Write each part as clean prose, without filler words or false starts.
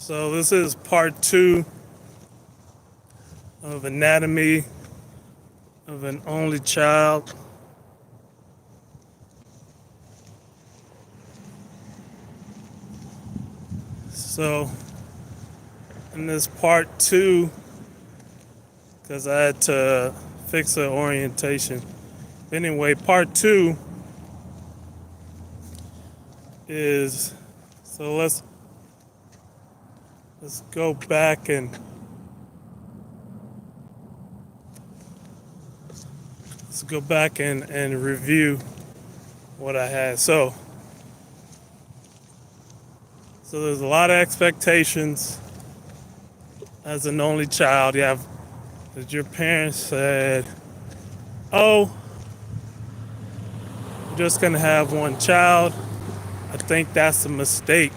So this is part 2 of anatomy of an only child. So in this part 2, because I had to fix the orientation. Anyway, part 2 is, so let's go back and review what I had. So there's a lot of expectations as an only child. You have that your parents said, "Oh, you're just gonna have one child." I think that's a mistake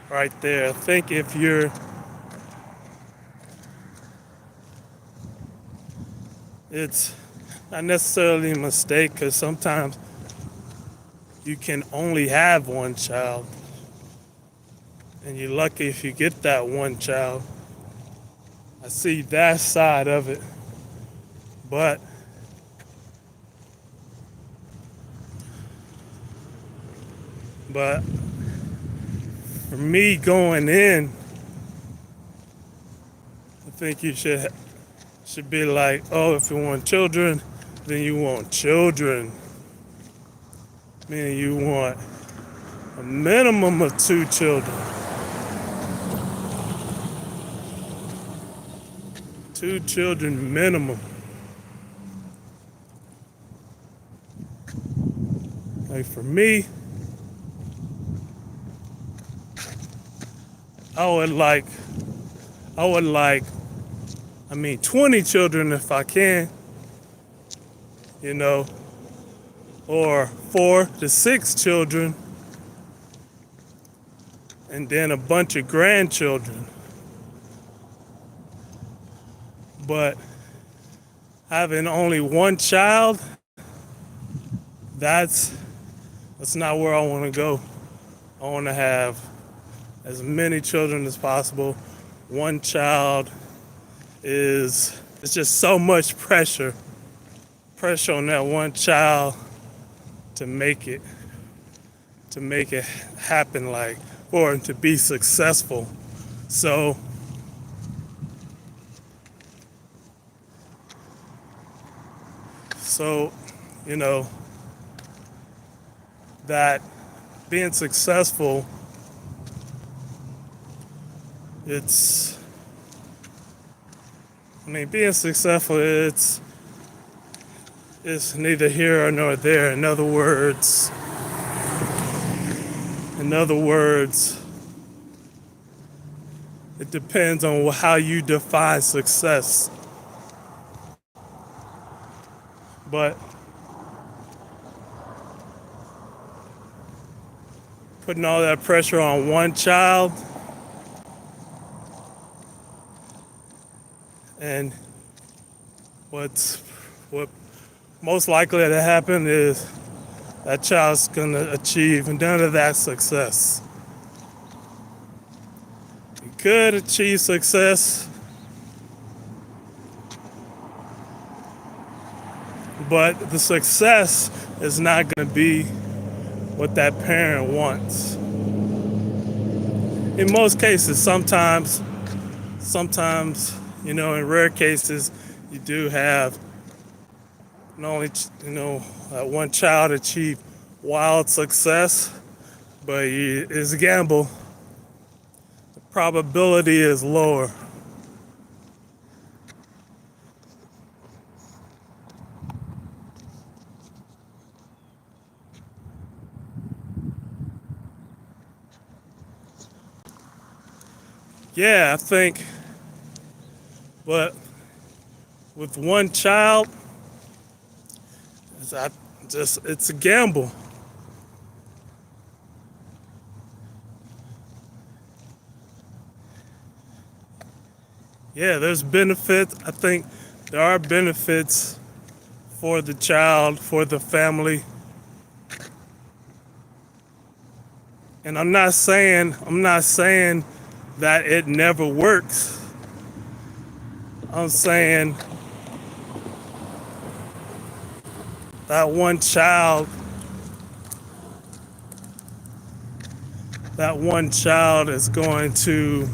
right there. I think if it's not necessarily a mistake, because sometimes you can only have one child, and you're lucky if you get that one child. I see that side of it, but for me going in, I think you should be like, oh, if you want children, then you want children. Meaning you want a minimum of 2 children. 2 children minimum. Like for me, I would like 20 children if I can, or 4 to 6 children, and then a bunch of grandchildren. But having only one child, that's not where I want to go. I want to have as many children as possible. One child it's just so much pressure on that one child to make it happen, like, or to be successful. So that being successful, being successful, it's neither here nor there. In other words, it depends on how you define success. But putting all that pressure on one child, and what most likely to happen is that child's gonna achieve none of that success. You could achieve success, but the success is not gonna be what that parent wants. In most cases, sometimes, in rare cases, you do have not only, one child achieve wild success, but it's a gamble. The probability is lower. Yeah, I think, but with one child, it's a gamble. Yeah, there's benefits. I think there are benefits for the child, for the family. And I'm not saying that it never works. I'm saying that one child is going to,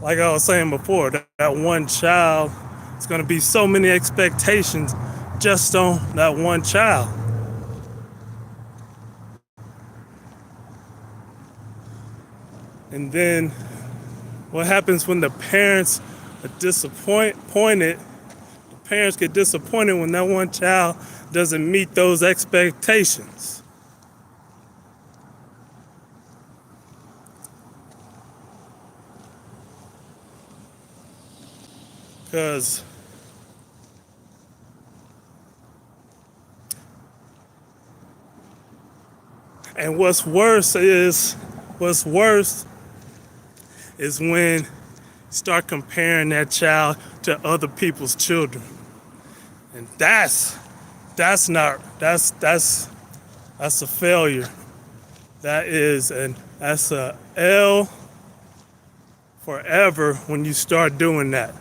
like I was saying before, that one child is going to be so many expectations just on that one child. And then what happens when the parents are disappointed? The parents get disappointed when that one child doesn't meet those expectations. Because and what's worse is when you start comparing that child to other people's children. And that's a failure. That's a L forever when you start doing that.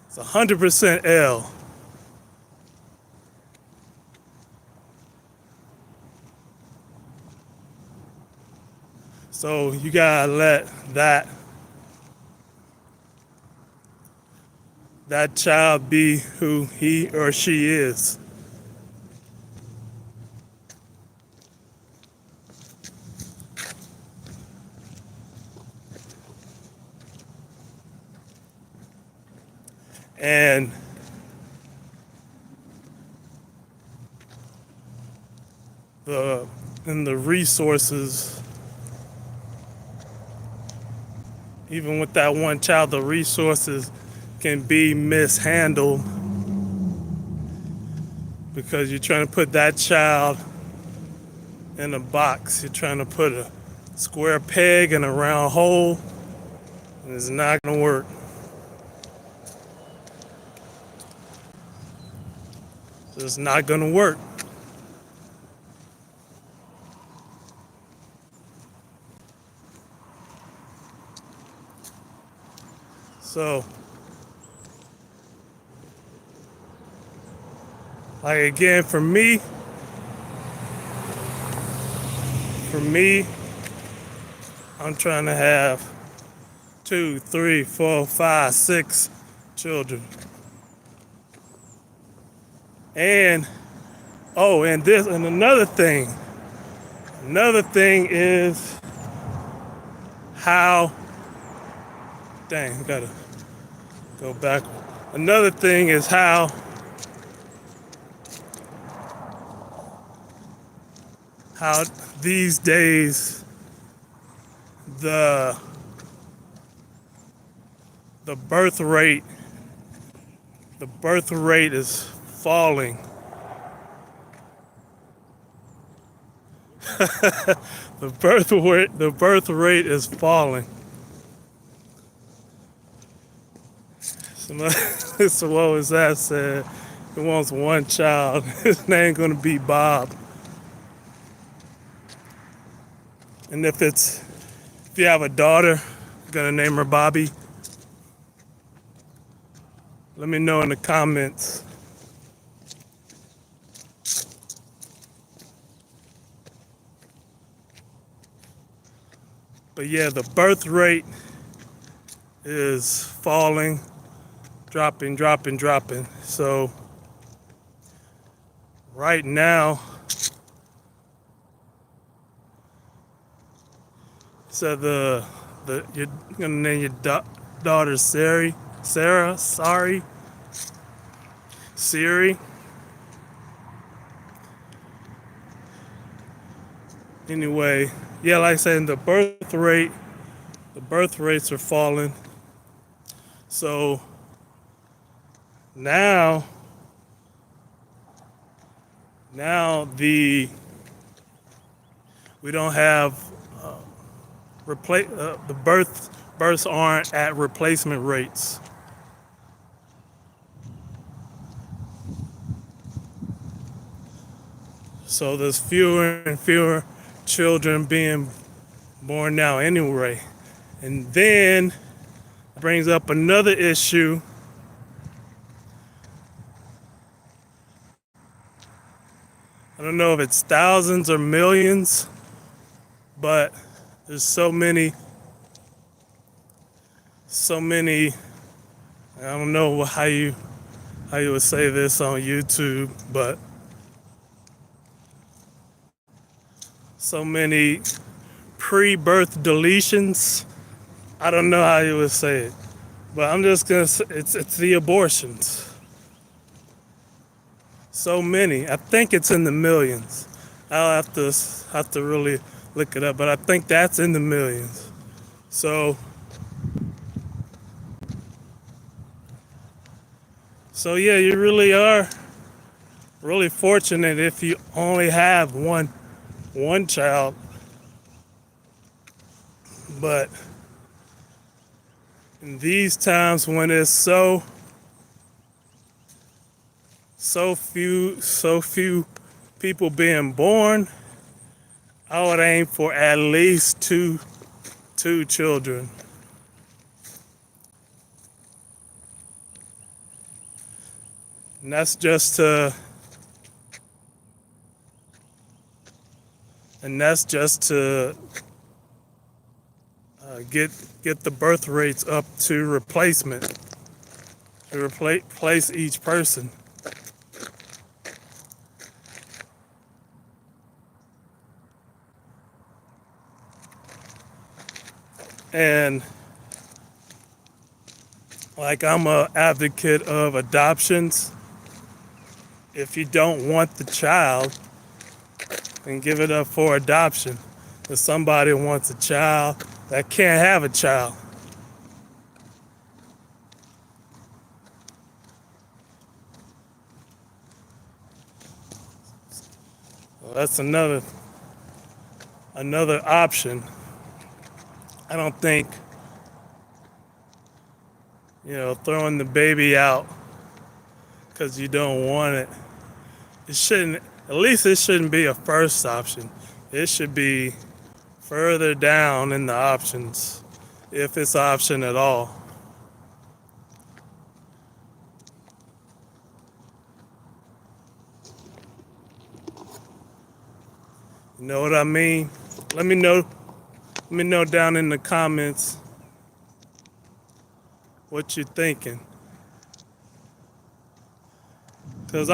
It's 100% L. So you gotta let that child be who he or she is. And the the resources, even with that one child, the resources can be mishandled because you're trying to put that child in a box. You're trying to put a square peg in a round hole, and it's not going to work. It's not going to work. So, like again, for me, I'm trying to have 2, 3, 4, 5, 6 children. And and another thing is how, dang, I gotta go back. Another thing is how these days the the birth rate is falling. The birth rate is falling. So what was that said? He wants one child. His name gonna be Bob. And if you have a daughter, you're gonna name her Bobby. Let me know in the comments. But yeah, the birth rate is falling, dropping. So right now, so you're gonna name your daughter Siri. Anyway, yeah, like I said, the birth rates are falling. So now we don't have the births aren't at replacement rates. So there's fewer and fewer children being born now anyway. And then brings up another issue. I don't know if it's thousands or millions, but there's so many. I don't know how you would say this on YouTube, but so many pre-birth deletions. I don't know how you would say it, but I'm just gonna say it's the abortions. So many. I think it's in the millions. I'll have to really look it up, but I think that's in the millions. So yeah, you really are really fortunate if you only have one child, but in these times when it's so few people being born, I would aim for at least two children. And that's just to get the birth rates up to replacement, to replace each person. And like, I'm a advocate of adoptions. If you don't want the child, then give it up for adoption. If somebody wants a child that can't have a child, well, that's another option. I don't think, throwing the baby out because you don't want it. It shouldn't. At least it shouldn't be a first option. It should be further down in the options, if it's an option at all. You know what I mean? Let me know. Let me know down in the comments what you're thinking. Cause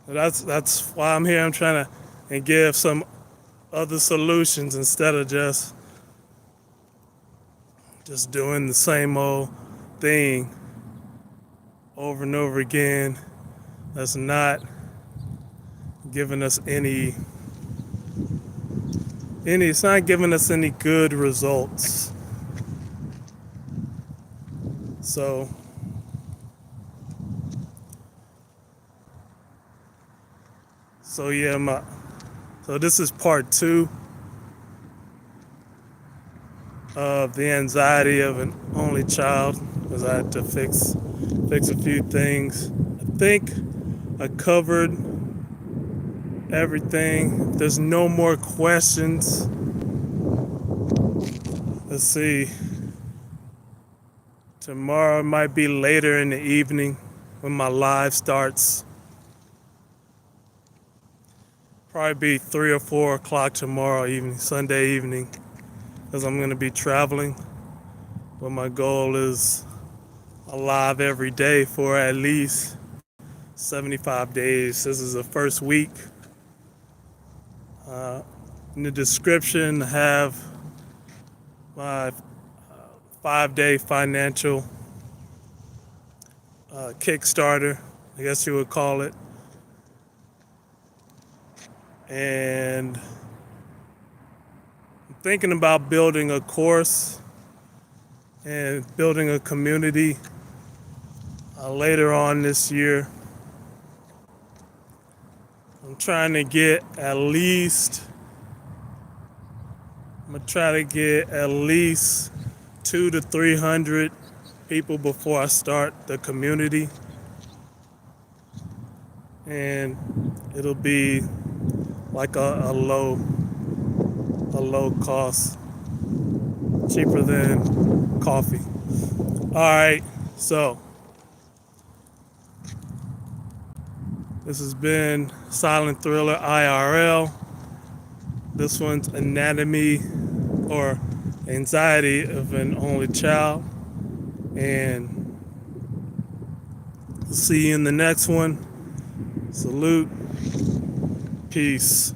that's why I'm here. I'm trying to and give some other solutions instead of just doing the same old thing over and over again. That's not giving us any it's not giving us any good results. So yeah, so this is part 2 of the anxiety of an only child, because I had to fix a few things. I think I covered everything. If there's no more questions, let's see. Tomorrow might be later in the evening when my live starts. Probably be 3 or 4 o'clock tomorrow evening, Sunday evening, because I'm going to be traveling. But my goal is live every day for at least 75 days. This is the first week. In the description, I have my 5-day financial Kickstarter, I guess you would call it. And I'm thinking about building a course and building a community later on this year. I'm trying to get at least 200 to 300 people before I start the community. And it'll be like a low a low cost, cheaper than coffee. All right, so this has been Silent Thriller IRL. This one's Anatomy or Anxiety of an Only Child. And see you in the next one. Salute. Peace.